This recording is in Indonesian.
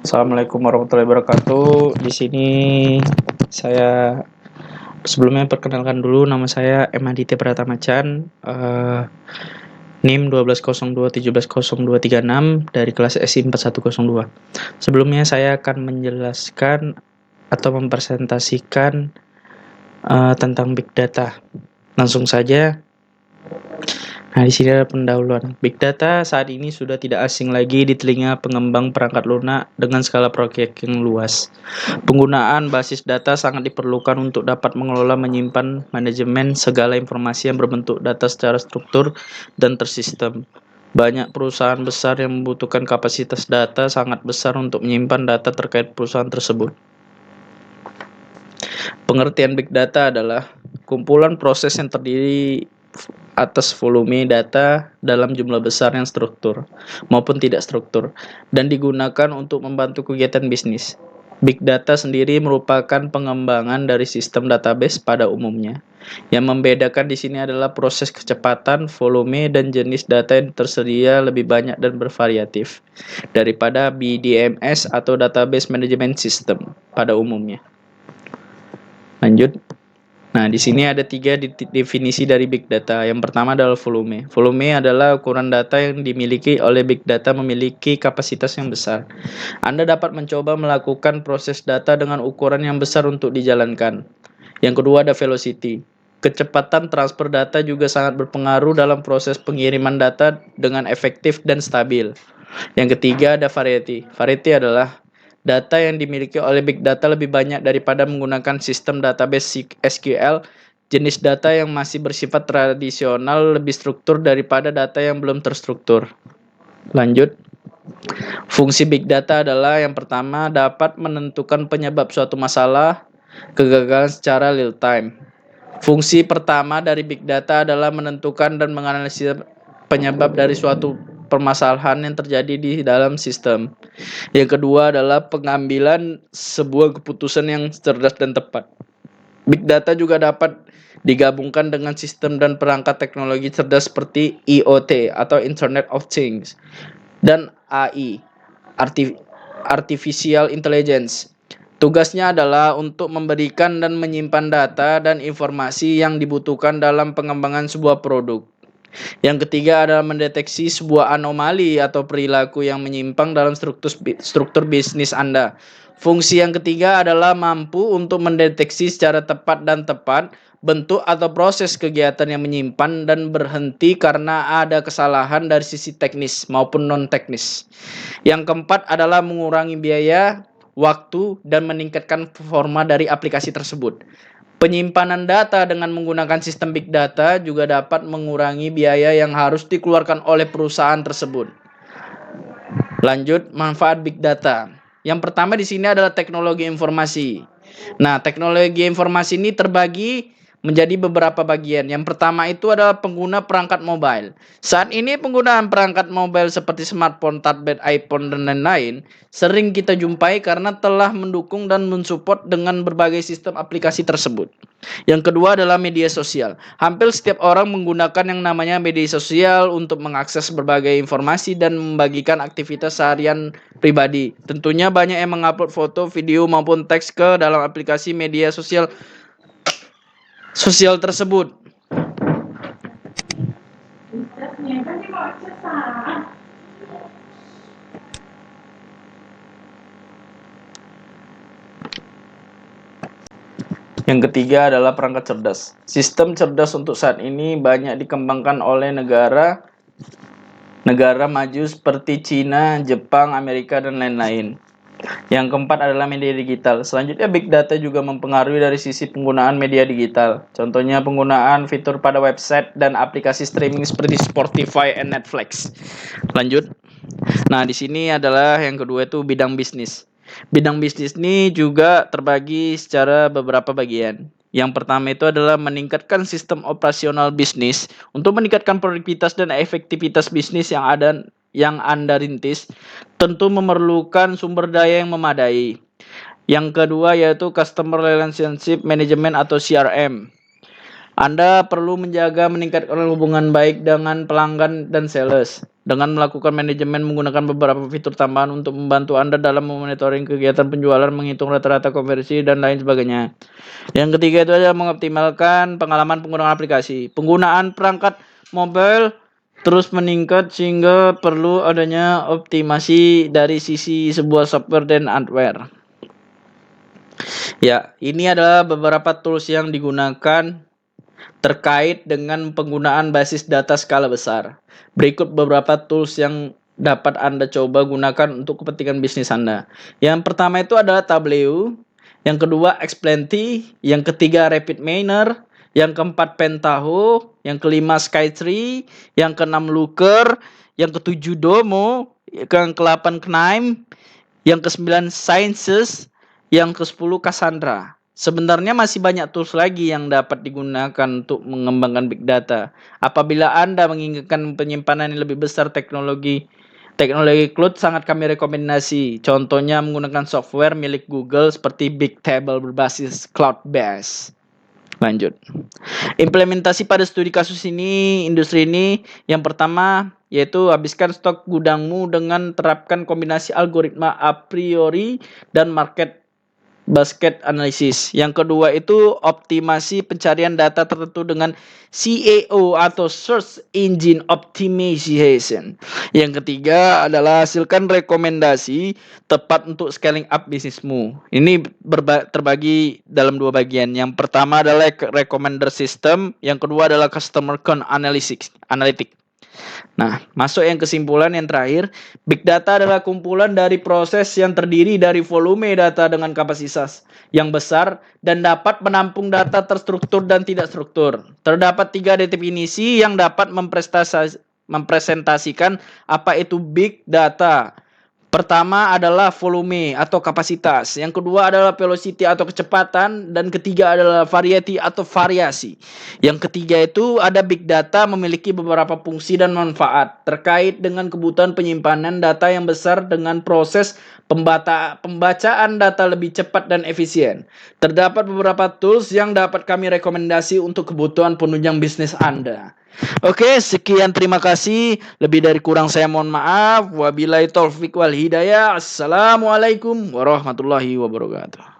Assalamualaikum warahmatullahi wabarakatuh. Di sini saya sebelumnya perkenalkan dulu, nama saya M. Aditya Pratama Chan, NIM 1202170236 dari kelas SI 4102. Sebelumnya saya akan menjelaskan atau mempresentasikan tentang Big Data. Langsung saja. Nah, di sini ada pendahuluan. Big Data saat ini sudah tidak asing lagi di telinga pengembang perangkat lunak dengan skala proyek yang luas. Penggunaan basis data sangat diperlukan untuk dapat mengelola, menyimpan, manajemen segala informasi yang berbentuk data secara struktur dan tersistem. Banyak perusahaan besar yang membutuhkan kapasitas data sangat besar untuk menyimpan data terkait perusahaan tersebut. Pengertian Big Data adalah kumpulan proses yang terdiri atas volume data dalam jumlah besar yang struktur maupun tidak struktur dan digunakan untuk membantu kegiatan bisnis. Big Data sendiri merupakan pengembangan dari sistem database pada umumnya. Yang membedakan di sini adalah proses kecepatan, volume, dan jenis data yang tersedia lebih banyak dan bervariatif daripada BDMS atau Database Management System pada umumnya. Lanjut. Nah, di sini ada 3 definisi dari Big Data. Yang pertama adalah volume. Volume adalah ukuran data yang dimiliki oleh Big Data memiliki kapasitas yang besar. Anda dapat mencoba melakukan proses data dengan ukuran yang besar untuk dijalankan. Yang kedua ada velocity. Kecepatan transfer data juga sangat berpengaruh dalam proses pengiriman data dengan efektif dan stabil. Yang ketiga ada variety. Variety adalah data yang dimiliki oleh Big Data lebih banyak daripada menggunakan sistem database SQL. Jenis data yang masih bersifat tradisional lebih struktur daripada data yang belum terstruktur. Lanjut. Fungsi Big Data adalah yang pertama dapat menentukan penyebab suatu masalah, kegagalan secara real time. Fungsi pertama dari Big Data adalah menentukan dan menganalisis penyebab dari suatu permasalahan yang terjadi di dalam sistem. Yang kedua adalah pengambilan sebuah keputusan yang cerdas dan tepat. Big Data juga dapat digabungkan dengan sistem dan perangkat teknologi cerdas seperti IoT atau Internet of Things dan AI, Artificial Intelligence. Tugasnya adalah untuk memberikan dan menyimpan data dan informasi yang dibutuhkan dalam pengembangan sebuah produk. Yang ketiga adalah mendeteksi sebuah anomali atau perilaku yang menyimpang dalam struktur bisnis Anda. Fungsi yang ketiga adalah mampu untuk mendeteksi secara tepat bentuk atau proses kegiatan yang menyimpan dan berhenti karena ada kesalahan dari sisi teknis maupun non-teknis. Yang keempat adalah mengurangi biaya, waktu, dan meningkatkan performa dari aplikasi tersebut. Penyimpanan data dengan menggunakan sistem Big Data juga dapat mengurangi biaya yang harus dikeluarkan oleh perusahaan tersebut. Lanjut, manfaat Big Data. Yang pertama di sini adalah teknologi informasi. Nah, teknologi informasi ini terbagi menjadi beberapa bagian. Yang pertama itu adalah pengguna perangkat mobile. Saat ini penggunaan perangkat mobile seperti smartphone, tablet, iPhone, dan lain-lain sering kita jumpai karena telah mendukung dan mensupport dengan berbagai sistem aplikasi tersebut. Yang kedua adalah media sosial. Hampir setiap orang menggunakan yang namanya media sosial untuk mengakses berbagai informasi dan membagikan aktivitas seharian pribadi. Tentunya banyak yang mengupload foto, video, maupun teks ke dalam aplikasi media sosial tersebut. Yang ketiga adalah perangkat cerdas. Sistem cerdas untuk saat ini banyak dikembangkan oleh negara maju seperti Cina, Jepang, Amerika, dan lain-lain. Yang keempat adalah media digital. Selanjutnya, Big Data juga mempengaruhi dari sisi penggunaan media digital. Contohnya penggunaan fitur pada website dan aplikasi streaming seperti Spotify dan Netflix. Lanjut. Nah, di sini adalah yang kedua itu bidang bisnis. Bidang bisnis ini juga terbagi secara beberapa bagian. Yang pertama itu adalah meningkatkan sistem operasional bisnis untuk meningkatkan produktivitas dan efektivitas bisnis yang Anda rintis, tentu memerlukan sumber daya yang memadai. Yang kedua yaitu Customer Relationship Management atau CRM. Anda perlu menjaga meningkatkan hubungan baik dengan pelanggan dan sales. dengan melakukan manajemen menggunakan beberapa fitur tambahan untuk membantu Anda dalam memonitoring kegiatan penjualan, menghitung rata-rata konversi, dan lain sebagainya. Yang ketiga itu adalah mengoptimalkan pengalaman pengguna aplikasi. Penggunaan perangkat mobile terus meningkat sehingga perlu adanya optimasi dari sisi sebuah software dan hardware. Ya, ini adalah beberapa tools yang digunakan terkait dengan penggunaan basis data skala besar. Berikut beberapa tools yang dapat Anda coba gunakan untuk kepentingan bisnis Anda. Yang pertama itu adalah Tableau, yang kedua Xplenty, yang ketiga RapidMiner, yang keempat Pentaho, yang kelima Skytree, yang keenam Looker, yang ketujuh Domo, yang ke-8 Knime, yang ke-9 Sciences, yang ke-10 Cassandra. Sebenarnya masih banyak tools lagi yang dapat digunakan untuk mengembangkan big data. Apabila Anda menginginkan penyimpanan yang lebih besar, teknologi cloud sangat kami rekomendasi. Contohnya menggunakan software milik Google seperti Bigtable berbasis cloud-based. Lanjut. Implementasi pada studi kasus ini, industri ini, yang pertama yaitu habiskan stok gudangmu dengan terapkan kombinasi algoritma a priori dan market basket analysis. Yang kedua itu optimasi pencarian data tertentu dengan SEO atau Search Engine Optimization. Yang ketiga adalah hasilkan rekomendasi tepat untuk scaling up bisnismu. Ini terbagi dalam dua bagian. Yang pertama adalah recommender system, yang kedua adalah customer count analytics. Nah, masuk yang kesimpulan yang terakhir, big data adalah kumpulan dari proses yang terdiri dari volume data dengan kapasitas yang besar dan dapat menampung data terstruktur dan tidak struktur. Terdapat 3 definisi yang dapat mempresentasikan apa itu big data. Pertama adalah volume atau kapasitas, yang kedua adalah velocity atau kecepatan, dan ketiga adalah variety atau variasi. Yang ketiga itu ada big data memiliki beberapa fungsi dan manfaat terkait dengan kebutuhan penyimpanan data yang besar dengan proses pembacaan data lebih cepat dan efisien. Terdapat beberapa tools yang dapat kami rekomendasi untuk kebutuhan penunjang bisnis Anda. Oke, sekian, terima kasih. Lebih dari kurang saya mohon maaf. Wabillahi taufik wal hidayah. Assalamualaikum warahmatullahi wabarakatuh.